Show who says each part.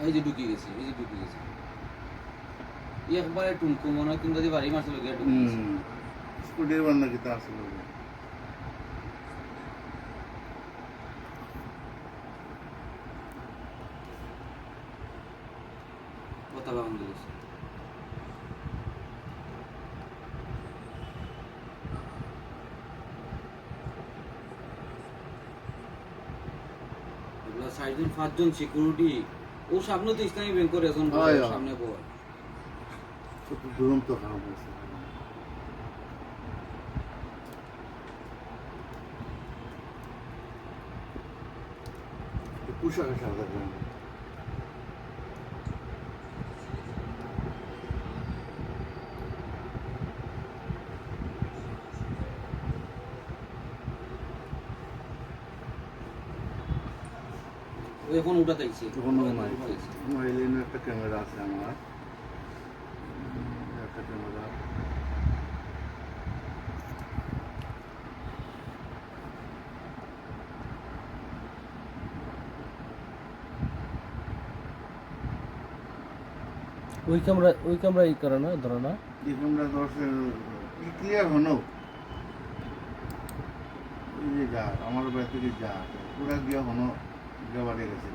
Speaker 1: এই যে ঢুকে গেছে, এই যে ঢুকে গেছে। একবারে টুনকু মনে হয় কিন্তু বাড়ি মারছিল গিয়ে ঢুকে গেছে।
Speaker 2: স্কুটির বান্না কিতা আসল
Speaker 1: পতাকা বন্ধ গেছে। এগুলা 4-5 জন সিকিউরিটি ও সামনে তো ইসলামী ব্যাংক করে এখন সামনে বল
Speaker 2: দুরন্ত খারাপ হয়েছে পোশাক সাদা
Speaker 1: ও এখন উঠা চাইছে।
Speaker 2: মোবাইলে একটা ক্যামেরা আছে আমার একটা ক্যামেরা
Speaker 3: ওই ক্যামেরা এই করে না ধরো না
Speaker 2: এই ক্যামেরা দর্শন ক্লিয়ার হনো এই যে যা আমার বাড়ি থেকে যা পুরা গিয়া হনো গিয়া বাড়ি গেছে